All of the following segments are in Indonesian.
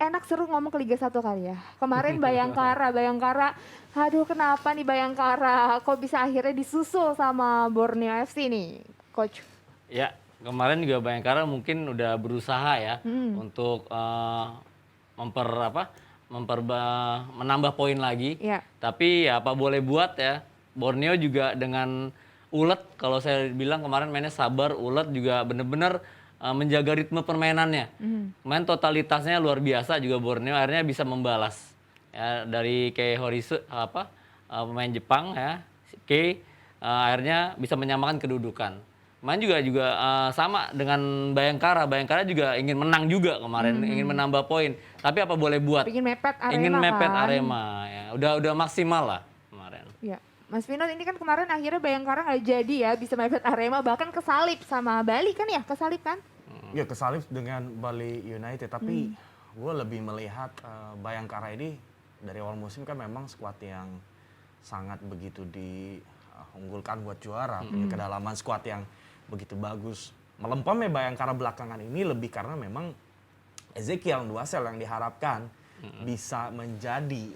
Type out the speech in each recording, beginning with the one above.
enak seru ngomong ke Liga 1 kali ya. Kemarin Bayangkara, aduh kenapa nih Bayangkara, kok bisa akhirnya disusul sama Borneo FC nih, Coach? Ya, kemarin juga Bayangkara mungkin udah berusaha ya untuk memper apa menambah poin lagi. Ya. Tapi ya apa boleh buat ya. Borneo juga dengan ulet, kalau saya bilang kemarin mainnya sabar, ulet juga bener-bener menjaga ritme permainannya. Main totalitasnya luar biasa juga Borneo, akhirnya bisa membalas. Ya, dari kayak Horisu pemain Jepang ya, Kei akhirnya bisa menyamakan kedudukan. Main juga sama dengan Bayangkara. Bayangkara juga ingin menang juga kemarin, ingin menambah poin. Tapi apa boleh buat? Ingin mepet Arema Ingin mepet kan? Arema ya. Udah maksimal lah kemarin. Ya. Mas Vino, ini kan kemarin akhirnya Bayangkara nggak jadi ya bisa mepet Arema, bahkan kesalip sama Bali kan ya, kesalip kan? Ya kesalip dengan Bali United, tapi gue lebih melihat Bayangkara ini dari awal musim kan memang skuad yang sangat begitu diunggulkan buat juara, punya kedalaman skuad yang begitu bagus. Melempemnya Bayangkara belakangan ini lebih karena memang Ezekiel Nduasel yang diharapkan bisa menjadi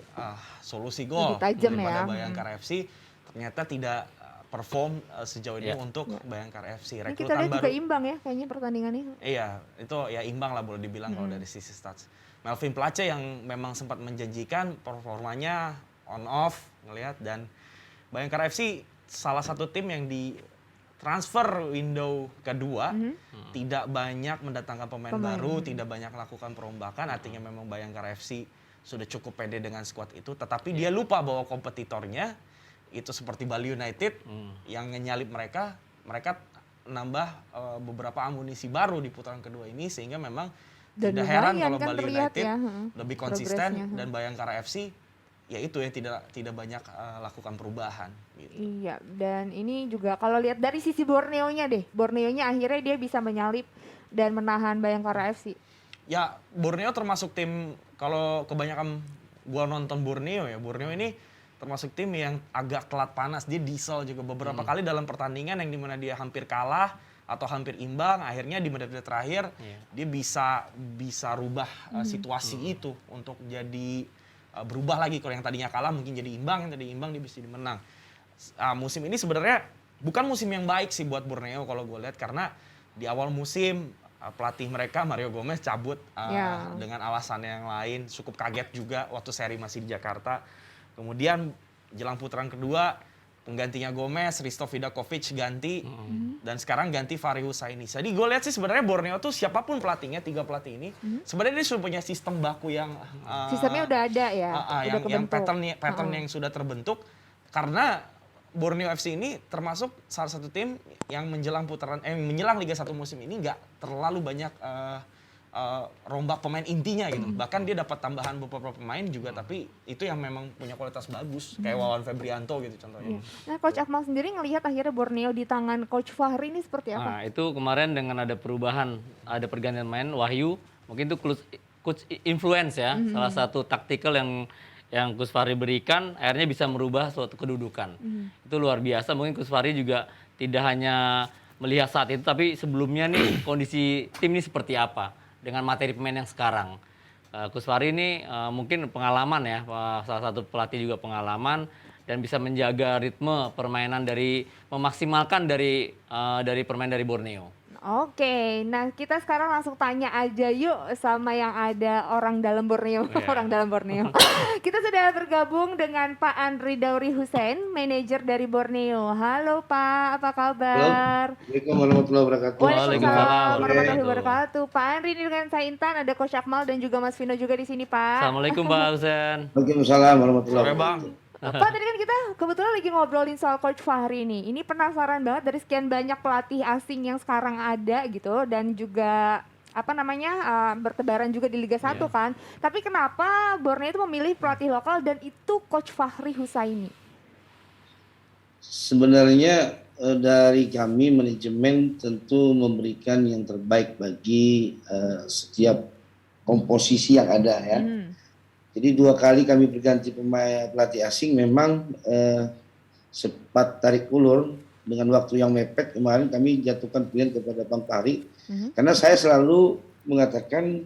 solusi gol daripada Bayangkara FC, ternyata tidak perform sejauh ini untuk Bayangkara FC. Ini kita lihat juga imbang ya kayaknya pertandingan ini. Iya, itu ya imbang lah boleh dibilang kalau dari sisi stats. Melvin Place yang memang sempat menjanjikan, performanya on off ngelihat, dan Bayangkara FC salah satu tim yang di transfer window kedua tidak banyak mendatangkan pemain baru, tidak banyak melakukan perombakan, artinya memang Bayangkara FC sudah cukup pede dengan skuad itu, tetapi dia lupa bahwa kompetitornya itu seperti Bali United yang nyalip mereka nambah beberapa amunisi baru di putaran kedua ini, sehingga memang tidak heran kalau kan Bali United ya, lebih konsisten dan Bayangkara FC ya itu ya tidak banyak lakukan perubahan gitu. Iya, dan ini juga kalau lihat dari sisi Borneo-nya deh, Borneo-nya akhirnya dia bisa menyalip dan menahan Bayangkara FC. Ya, Borneo termasuk tim, kalau kebanyakan gua nonton Borneo ya, Borneo ini termasuk tim yang agak telat panas. Dia diesel juga beberapa kali dalam pertandingan yang dimana dia hampir kalah atau hampir imbang, akhirnya di menit-menit terakhir dia bisa rubah situasi itu untuk jadi berubah lagi. Kalau yang tadinya kalah mungkin jadi imbang, yang tadi imbang dia bisa dimenang. Musim ini sebenarnya bukan musim yang baik sih buat Borneo kalau gue lihat, karena di awal musim pelatih mereka Mario Gomez cabut dengan alasan yang lain, cukup kaget juga waktu seri masih di Jakarta. Kemudian jelang putaran kedua penggantinya Gomez, Risto Vidakovic ganti, dan sekarang ganti Fahri Husaini. Jadi gue lihat sih sebenarnya Borneo tuh siapapun pelatihnya, 3 pelatih ini, sebenarnya dia sudah punya sistem baku yang sistemnya udah ada ya, yang pattern yang sudah terbentuk, karena Borneo FC ini termasuk salah satu tim yang menjelang Liga 1 musim ini nggak terlalu banyak rombak pemain intinya gitu. Bahkan dia dapat tambahan beberapa pemain juga, tapi itu yang memang punya kualitas bagus, kayak Wawan Febrianto gitu contohnya. Nah, Coach Akmal sendiri ngelihat akhirnya Borneo di tangan Coach Fahri ini seperti apa? Nah, itu kemarin dengan ada perubahan, ada pergantian main Wahyu, mungkin itu coach influence ya, salah satu taktikal yang Coach Fahri berikan, akhirnya bisa merubah suatu kedudukan. Itu luar biasa. Mungkin Coach Fahri juga tidak hanya melihat saat itu, tapi sebelumnya nih kondisi tim ini seperti apa dengan materi pemain yang sekarang. Coach Fahri ini mungkin pengalaman ya, salah satu pelatih juga pengalaman, dan bisa menjaga ritme permainan memaksimalkan dari permainan dari Borneo. Oke, nah kita sekarang langsung tanya aja yuk sama yang ada orang dalam Borneo, orang dalam Borneo. Kita sudah bergabung dengan Pak Andri Dauri Hussein, manajer dari Borneo. Halo Pak, apa kabar? Assalamualaikum warahmatullahi wabarakatuh. Waalaikumsalam warahmatullahi wabarakatuh. Pak Andri, ini dengan saya Intan, ada Coach Akmal dan juga Mas Vino juga di sini Pak. Assalamualaikum Pak Hussein. Waalaikumsalam warahmatullahi wabarakatuh. Pak, tadi kan kita kebetulan lagi ngobrolin soal Coach Fahri nih. Ini penasaran banget dari sekian banyak pelatih asing yang sekarang ada gitu, dan juga bertebaran juga di Liga 1 kan. Tapi kenapa Borneo itu memilih pelatih lokal dan itu Coach Fahri Husaini? Sebenarnya dari kami manajemen tentu memberikan yang terbaik bagi setiap komposisi yang ada ya. Jadi 2 kali kami berganti pelatih asing, memang sempat tarik ulur dengan waktu yang mepet. Kemarin kami jatuhkan pilihan kepada Bang Fahri, karena saya selalu mengatakan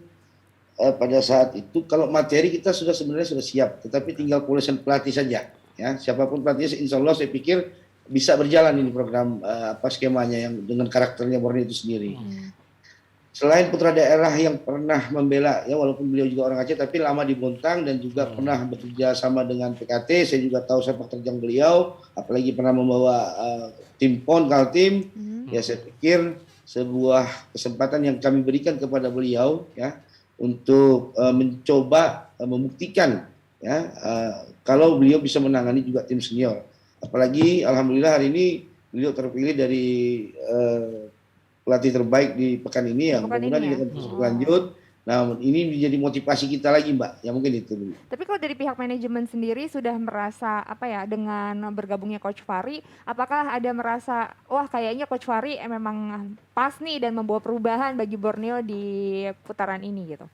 pada saat itu kalau materi kita sebenarnya sudah siap, tetapi tinggal polesan pelatih saja. Ya, siapapun pelatihnya, insya Allah saya pikir bisa berjalan ini program skemanya yang dengan karakternya Borneo itu sendiri. Selain putra daerah yang pernah membela, ya walaupun beliau juga orang Aceh, tapi lama di Bontang dan juga pernah bekerja sama dengan PKT. Saya juga tahu sepak terjang beliau, apalagi pernah membawa tim PON, Kaltim. Ya saya pikir sebuah kesempatan yang kami berikan kepada beliau, ya, untuk mencoba membuktikan, ya, kalau beliau bisa menangani juga tim senior. Apalagi alhamdulillah hari ini beliau terpilih dari pelatih terbaik di pekan ini, yang mudah-mudahan dia akan terus berlanjut. Nah, ini menjadi motivasi kita lagi, Mbak. Ya mungkin itu dulu. Tapi kalau dari pihak manajemen sendiri sudah merasa apa ya dengan bergabungnya Coach Fahri, apakah ada merasa wah kayaknya Coach Fahri memang pas nih dan membawa perubahan bagi Borneo di putaran ini gitu?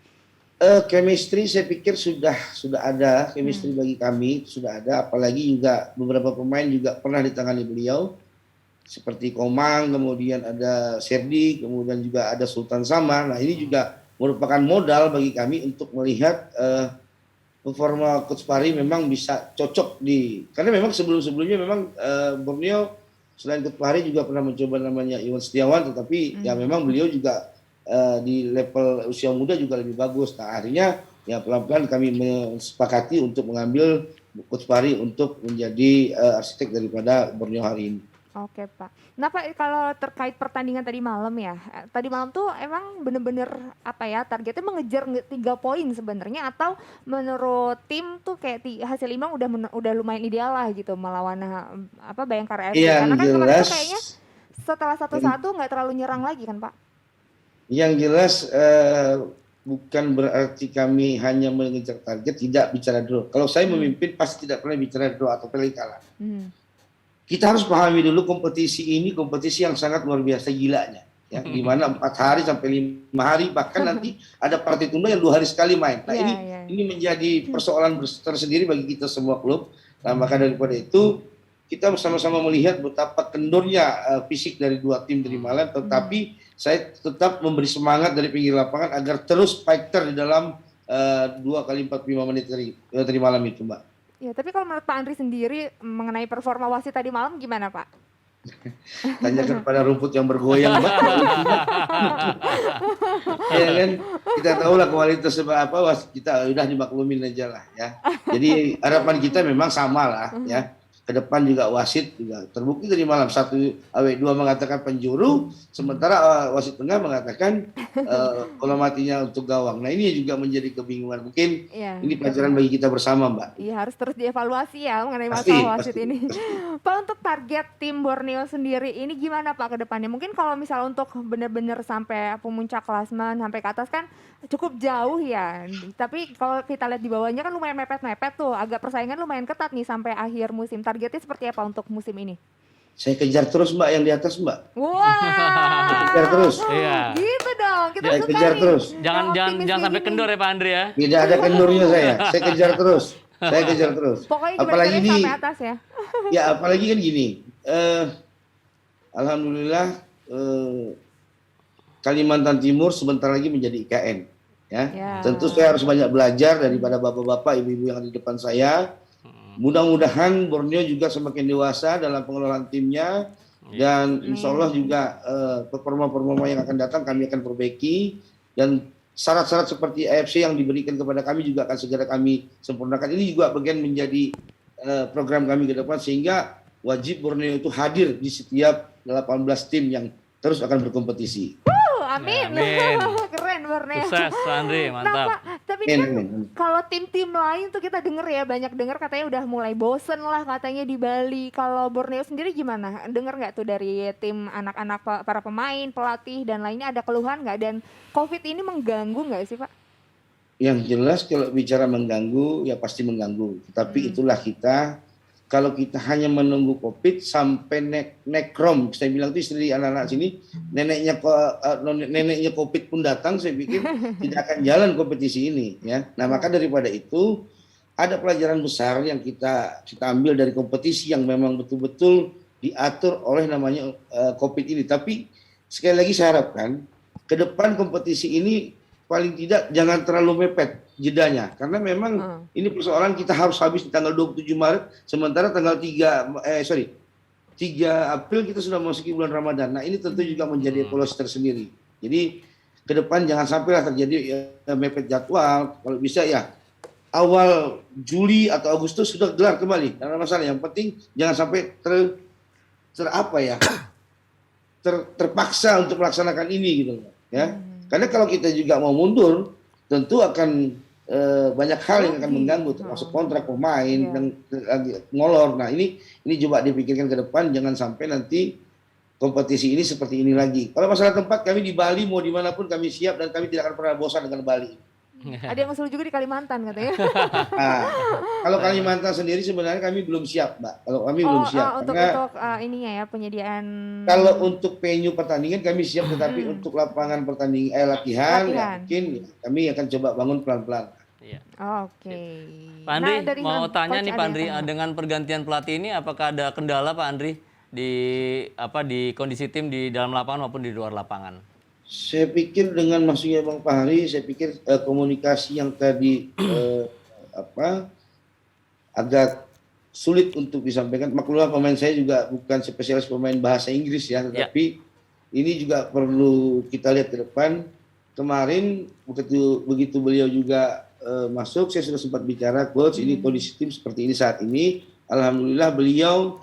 Chemistry saya pikir sudah ada chemistry bagi kami, sudah ada, apalagi juga beberapa pemain juga pernah ditangani beliau seperti Komang, kemudian ada Serdi, kemudian juga ada Sultan Sama. Nah, ini juga merupakan modal bagi kami untuk melihat performa Coach Fahri memang bisa cocok karena memang sebelum-sebelumnya memang Borneo selain Coach Fahri juga pernah mencoba namanya Iwan Setiawan, tetapi ya memang beliau juga di level usia muda juga lebih bagus. Nah, akhirnya ya pelan-pelan kami sepakati untuk mengambil Coach Fahri untuk menjadi arsitek daripada Borneo hari ini. Oke Pak. Nah Pak, kalau terkait pertandingan tadi malam ya, tadi malam tuh emang bener-bener apa ya targetnya mengejar 3 poin sebenarnya, atau menurut tim tuh kayak hasil imbang udah lumayan ideal lah gitu melawan Bayangkara FC. Karena kan kemarin tuh kayaknya setelah 1-1 nggak terlalu nyerang lagi kan Pak? Yang jelas bukan berarti kami hanya mengejar target, tidak bicara draw. Kalau saya memimpin pasti tidak pernah bicara draw atau pelai kalah. Kita harus pahami dulu kompetisi ini kompetisi yang sangat luar biasa gilanya, ya, di mana 4 hari sampai 5 hari, bahkan nanti ada partai tunda yang 2 hari sekali main. Nah, ini menjadi persoalan tersendiri bagi kita semua klub. Nah, maka daripada itu kita bersama-sama melihat betapa kendornya fisik dari 2 tim dari Malang, tetapi saya tetap memberi semangat dari pinggir lapangan agar terus fighter di dalam 2 kali 45 menit dari malam itu, Mbak. Ya, tapi kalau menurut Pak Andri sendiri mengenai performa wasit tadi malam gimana Pak? Tanyakan pada rumput yang bergoyang, Mbak. Ya kan, kita tahu lah kualitas apa, wasit kita udah dimaklumin aja lah ya. Jadi harapan kita memang sama lah ya. Ke depan juga wasit juga terbukti tadi malam 1 2 mengatakan penjuru, sementara wasit tengah mengatakan bola matinya untuk gawang. Nah, ini juga menjadi kebingungan. Mungkin ini pelajaran bagi kita bersama, Mbak. Iya, harus terus dievaluasi ya mengenai masalah wasit ini. Pak, untuk target tim Borneo sendiri ini gimana Pak ke depannya? Mungkin kalau misal untuk benar-benar sampai pemuncak klasemen sampai ke atas kan cukup jauh ya. Tapi kalau kita lihat di bawahnya kan lumayan mepet-mepet tuh. Agak persaingan lumayan ketat nih sampai akhir musim. Targetnya seperti apa untuk musim ini? Saya kejar terus Mbak yang di atas, Mbak. Wah. Kejar terus. Iya. Gitu dong. Kita saya suka kejar nih. terus. Jangan sampai kendor ya Pak Andri ya. Tidak ada kendurnya saya. Saya kejar terus. Saya kejar terus. Pokoknya apalagi ini sampai atas ya. Ya, apalagi kan gini. Alhamdulillah Kalimantan Timur sebentar lagi menjadi IKN. Ya. Tentu saya harus banyak belajar daripada bapak-bapak, ibu-ibu yang ada di depan saya. Mudah-mudahan Borneo juga semakin dewasa dalam pengelolaan timnya, dan insya Allah juga performa-performa yang akan datang kami akan perbaiki, dan syarat-syarat seperti AFC yang diberikan kepada kami juga akan segera kami sempurnakan. Ini juga bagian menjadi program kami ke depan, sehingga wajib Borneo itu hadir di setiap 18 tim yang terus akan berkompetisi. Amin. Amin. Keren Borneo. Sukses Andri, mantap. Nah, Pak, tapi kan kalau tim-tim lain tuh kita denger ya, banyak denger katanya udah mulai bosen lah katanya di Bali. Kalau Borneo sendiri gimana? Denger nggak tuh dari tim anak-anak para pemain, pelatih dan lainnya ada keluhan nggak? Dan COVID ini mengganggu nggak sih Pak? Yang jelas kalau bicara mengganggu ya pasti mengganggu. Tapi itulah kita. Kalau kita hanya menunggu COVID sampai nekrom, saya bilang itu istri anak-anak sini, neneknya COVID pun datang, saya pikir tidak akan jalan kompetisi ini. Ya. Nah, maka daripada itu ada pelajaran besar yang kita ambil dari kompetisi yang memang betul-betul diatur oleh namanya COVID ini. Tapi sekali lagi saya harapkan ke depan kompetisi ini paling tidak jangan terlalu mepet jedanya. Karena memang ini persoalan kita harus habis di tanggal 27 Maret, sementara tanggal 3 April kita sudah memasuki bulan Ramadan. Nah ini tentu juga menjadi evaluasi tersendiri. Jadi ke depan jangan sampailah terjadi mepet jadwal. Kalau bisa ya awal Juli atau Agustus sudah gelar kembali. Karena masalah yang penting jangan sampai terpaksa untuk melaksanakan ini gitu ya. Karena kalau kita juga mau mundur, tentu akan banyak hal yang akan mengganggu, termasuk kontrak pemain dan ngolor. Nah ini coba dipikirkan ke depan, jangan sampai nanti kompetisi ini seperti ini lagi. Kalau masalah tempat, kami di Bali mau dimanapun kami siap dan kami tidak akan pernah bosan dengan Bali. Ada yang usul juga di Kalimantan katanya. Nah, kalau Kalimantan sendiri sebenarnya kami belum siap, Mbak. Kalau kami belum siap. Untuk ininya ya penyediaan. Kalau untuk venue pertandingan kami siap, tetapi untuk lapangan latihan. Ya, mungkin kami akan coba bangun pelan-pelan. Iya. Oke. Pak Andri, mau tanya nih Pak Andri, dengan pergantian pelatih ini apakah ada kendala Pak Andri di kondisi tim di dalam lapangan maupun di luar lapangan? Saya pikir dengan masuknya Bang Fahri, saya pikir komunikasi yang tadi agak sulit untuk disampaikan. Maklumlah pemain saya juga bukan spesialis pemain bahasa Inggris ya, tetapi ini juga perlu kita lihat ke depan. Kemarin begitu beliau juga masuk, saya sudah sempat bicara, coach, ini kondisi tim seperti ini saat ini. Alhamdulillah beliau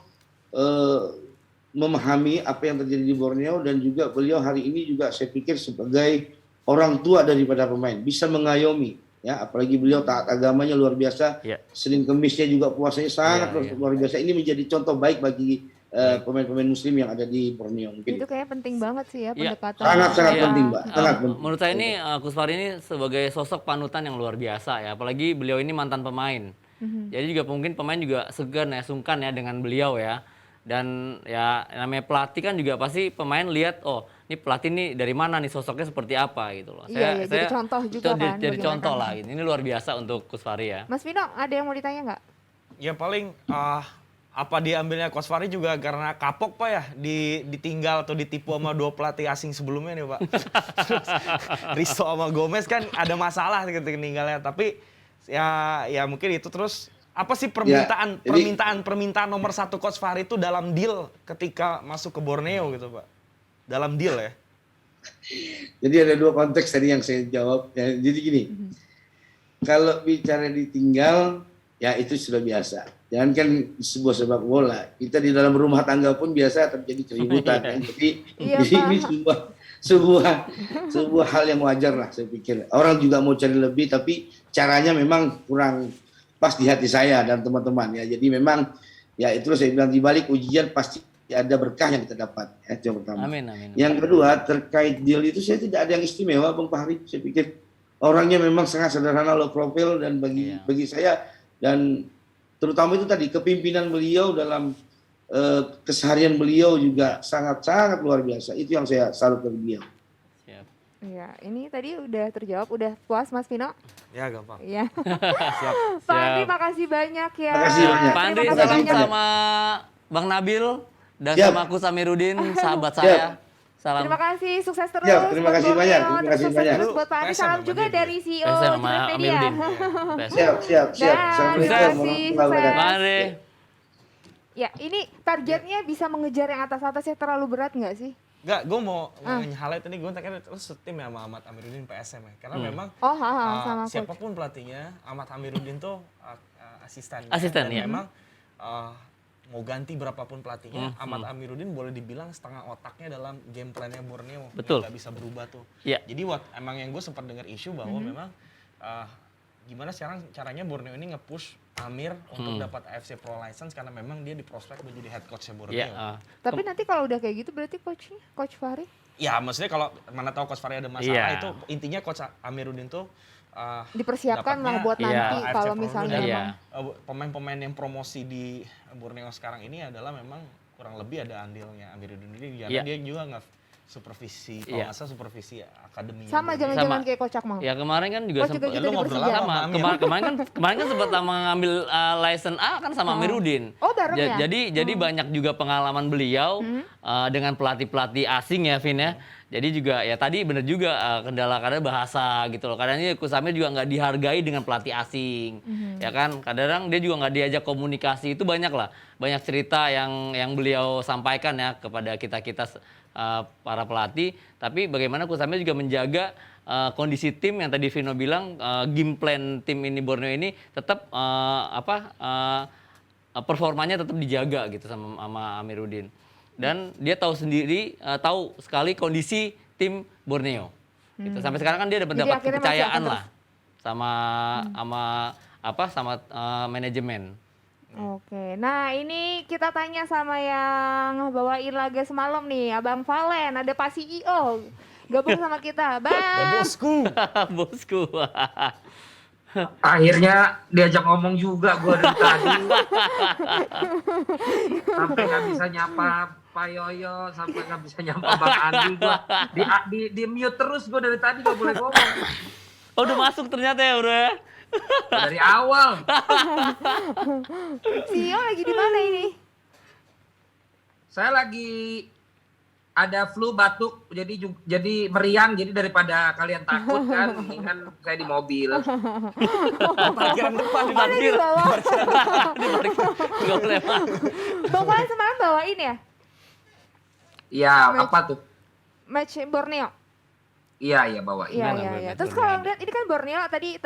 memahami apa yang terjadi di Borneo, dan juga beliau hari ini juga saya pikir sebagai orang tua daripada pemain bisa mengayomi ya, apalagi beliau taat agamanya luar biasa. Senin Kemisnya juga puasanya sangat luar biasa. Ini menjadi contoh baik bagi pemain-pemain muslim yang ada di Borneo. Mungkin itu kayaknya penting banget sih ya pendekatan. Sangat penting, Mbak. Sangat penting. Menurut saya ini Coach Fahri ini sebagai sosok panutan yang luar biasa ya, apalagi beliau ini mantan pemain. Jadi juga mungkin pemain juga segan ya, sungkan ya dengan beliau ya. Dan ya namanya pelatih kan juga pasti pemain lihat, oh ini pelatih nih dari mana nih, sosoknya seperti apa gitu loh. Saya jadi contoh juga kan. Jadi contoh lah gitu. Ini luar biasa untuk Coach Fahri ya. Mas Vino, ada yang mau ditanya nggak? Ya paling apa diambilnya Coach Fahri juga karena kapok Pak ya, ditinggal atau ditipu sama 2 pelatih asing sebelumnya nih Pak. Rizzo sama Gomez kan ada masalah ketika ninggalnya, tapi ya mungkin itu. Terus apa sih permintaan nomor 1 Coach Fahri itu dalam deal ketika masuk ke Borneo gitu Pak? Dalam deal ya? Jadi ada 2 konteks tadi yang saya jawab. Ya, jadi gini, kalau bicara ditinggal, ya itu sudah biasa. Jangan kan sebuah sepak bola, kita di dalam rumah tangga pun biasa terjadi keributan. Jadi ini sebuah hal yang wajar lah saya pikir. Orang juga mau cari lebih, tapi caranya memang kurang pas di hati saya dan teman-teman ya. Jadi memang ya itu saya bilang, di balik ujian pasti ada berkah yang kita dapat ya, itu yang pertama. Amin. Yang kedua terkait deal itu, saya tidak ada yang istimewa Bang Fahri. Saya pikir orangnya memang sangat sederhana, low profile, dan bagi saya, dan terutama itu tadi kepimpinan beliau dalam keseharian beliau juga sangat luar biasa. Itu yang saya salut dari beliau. Iya, ini tadi udah terjawab, udah puas Mas Vino? Ya gampang. Iya. Siap. Pak Andri, makasih banyak ya. Makasih banyak. Pak Andri, salam sama Bang Nabil dan sama Kus Amiruddin, sahabat saya. Salam. Terima kasih, sukses terus. Terima kasih banyak. Terima kasih banyak. Terus buat Pak Andri, salam juga dari CEO sama Media. Siap. Assalamualaikum. Pak Andri. Ya, ini targetnya bisa mengejar yang atas-atasnya terlalu berat nggak sih? Enggak, gue mau highlight ini, gue tanya terus setim ya sama Ahmad Amiruddin PSM ya. Karena memang sama siapapun pelatihnya, Ahmad Amiruddin tuh asisten. Asisten ya. Memang mau ganti berapapun pelatihnya, Ahmad Amiruddin boleh dibilang setengah otaknya dalam game plan-nya Borneo. Betul. Gak bisa berubah tuh. Yeah. Jadi emang yang gue sempat dengar isu bahwa memang gimana sekarang caranya Borneo ini nge-push Amir untuk dapat AFC Pro License karena memang dia diprospek menjadi head coach-nya Borneo. Tapi nanti kalau udah kayak gitu berarti Coach Fahri? Ya maksudnya kalau mana tahu Coach Fahri ada masalah, itu intinya Coach Amiruddin tuh dipersiapkan lah buat nanti kalau misalnya pemain-pemain yang promosi di Borneo sekarang ini adalah memang kurang lebih ada andilnya Amiruddin ini karena dia juga nggak supervisi, kalau nggak salah supervisi akademi. Sama jangan-jangan kayak Coach Akmal. Ya kemarin kan juga sempat sama. Kemarin kan sempat mengambil license A kan sama Amiruddin. Oh, bareng ya? Jadi banyak juga pengalaman beliau dengan pelatih-pelatih asing ya, Vin ya. Jadi juga ya tadi bener juga kendala kadang bahasa gitu loh. Kadang-kadang Coach Amir juga nggak dihargai dengan pelatih asing. Ya kan, kadang-kadang dia juga nggak diajak komunikasi. Itu banyak lah, banyak cerita yang beliau sampaikan ya kepada kita-kita para pelatih. Tapi bagaimana Coach Amir juga menjaga kondisi tim yang tadi Vino bilang, game plan tim ini Borneo ini tetap performanya tetap dijaga gitu sama Amiruddin. Dan dia tahu sendiri, tahu sekali kondisi tim Borneo. Gitu. Sampai sekarang kan dia Jadi dapat akhirnya masih kepercayaan akan lah sama manajemen. Oke, nah ini kita tanya sama yang bawain laga semalam nih, Abang Valen, ada Pak CEO gabung sama kita, Bang. Bosku. Bosku. Akhirnya diajak ngomong juga gue dari tadi. Sampai nggak bisa nyapa Pak Yoyo, sampai nggak bisa nyapa Bang Andi. Gue di mute terus gue dari tadi nggak boleh ngomong. Oh, udah masuk ternyata ya bro ya. Dari awal. CEO lagi di mana ini? Saya lagi ada flu, batuk, jadi meriang. Jadi daripada kalian takut kan, mendingan saya di mobil. Parkiran depan. Di parkir. di bawah. Di parkir. Nggak boleh masuk. Bang Valen semalam bawain ya? Iya, apa tuh? Match Borneo. Iya bawa. Iya. Terus kalau lihat ini kan Borneo tadi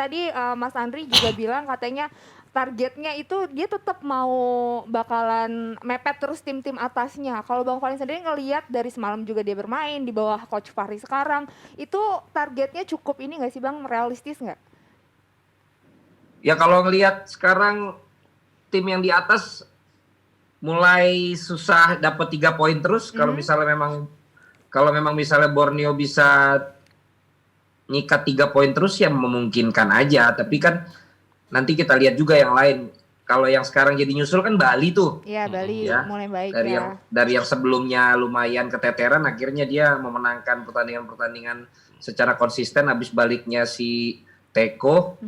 Mas Andri juga bilang katanya targetnya itu dia tetap mau bakalan mepet terus tim-tim atasnya. Kalau Bang Valen sendiri ngelihat dari semalam juga dia bermain di bawah Coach Fahri sekarang, itu targetnya cukup ini nggak sih Bang, realistis nggak? Ya kalau ngelihat sekarang tim yang di atas mulai susah dapat 3 poin terus. Kalau memang misalnya Borneo bisa nyikat 3 poin terus ya memungkinkan aja. Tapi kan nanti kita lihat juga yang lain. Kalau yang sekarang jadi nyusul kan Bali tuh. Iya Bali Ya, mulai baik dari yang sebelumnya lumayan keteteran, akhirnya dia memenangkan pertandingan secara konsisten habis baliknya si Teko.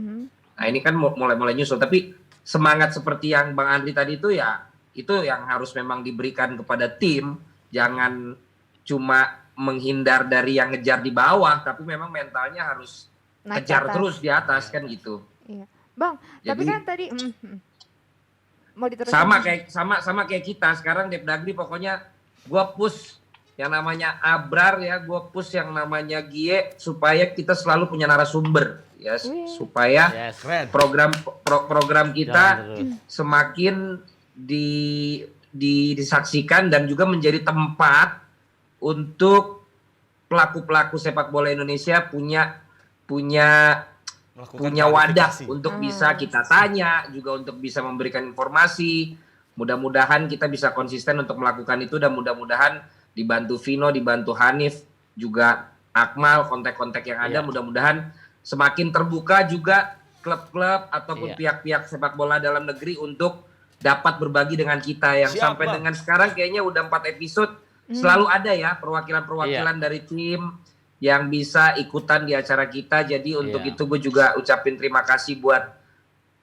Nah ini kan mulai nyusul. Tapi semangat seperti yang Bang Andri tadi itu ya, itu yang harus memang diberikan kepada tim. Jangan cuma menghindar dari yang ngejar di bawah, tapi memang mentalnya harus Naik kejar atas. terus di atas kan gitu. Iya. Bang, tapi Jadi- kan tadi mau diteruskan. Sama kayak kita sekarang Depdagri, pokoknya gua push yang namanya Abrar ya, gua push yang namanya Gie supaya kita selalu punya narasumber ya, supaya Yes. Keren. program kita Jalan terus. semakin disaksikan dan juga menjadi tempat untuk pelaku-pelaku sepak bola Indonesia punya Melakukan wadah klarifikasi. untuk bisa kita tanya, juga untuk bisa memberikan informasi. Mudah-mudahan kita bisa konsisten untuk melakukan itu, dan mudah-mudahan dibantu Vino, dibantu Hanif, juga Akmal, kontak-kontak yang ada, Iya. mudah-mudahan semakin terbuka juga klub-klub ataupun Iya. pihak-pihak sepak bola dalam negeri untuk dapat berbagi dengan kita. Yang Siap, sampai Bang. dengan sekarang kayaknya udah 4 episode, selalu ada ya perwakilan-perwakilan Iya. dari tim yang bisa ikutan di acara kita. Jadi untuk Iya. itu gue juga ucapin terima kasih buat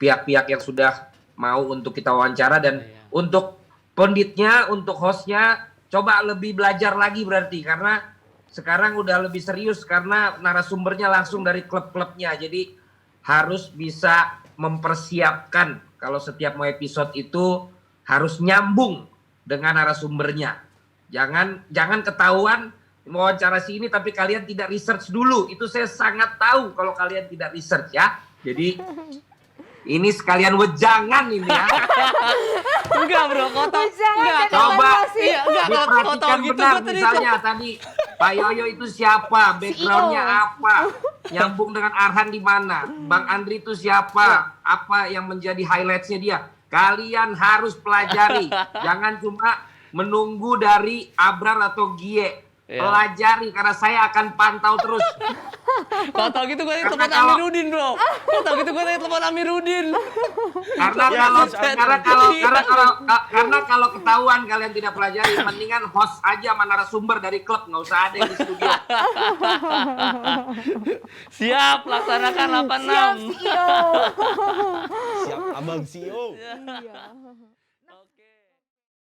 pihak-pihak yang sudah mau untuk kita wawancara. Dan Iya. untuk punditnya, untuk hostnya, coba lebih belajar lagi berarti. Karena sekarang udah lebih serius karena narasumbernya langsung dari klub-klubnya. Jadi harus bisa mempersiapkan kalau setiap mau episode itu harus nyambung dengan narasumbernya. Jangan ketahuan wawancara si ini tapi kalian tidak research dulu. Itu saya sangat tahu kalau kalian tidak research ya. Jadi ini sekalian wejangan ini ya. Enggak bro, kau tahu. Jangan Enggak, ada Coba. emosi. Iya, enggak kalau kau tahu Diperhatikan gitu benar, gua tadi misalnya tadi Pak Yoyo itu siapa, backgroundnya apa, nyambung dengan Arhan di mana, Bang Andri itu siapa, apa yang menjadi highlightsnya dia. Kalian harus pelajari, jangan cuma menunggu dari Abrar atau Gie. Iya. Pelajari karena saya akan pantau terus. Kalau tahu gitu gue telepon Karena kalau- Amiruddin bro. Kalau tahu gitu gue telepon Amiruddin. Karena kalau ketahuan kalian tidak pelajari, mendingan host aja sama narasumber dari klub, nggak usah ada yang di studio. Siap, laksanakan 86. Siap CEO. Siap, Abang CEO. Iya.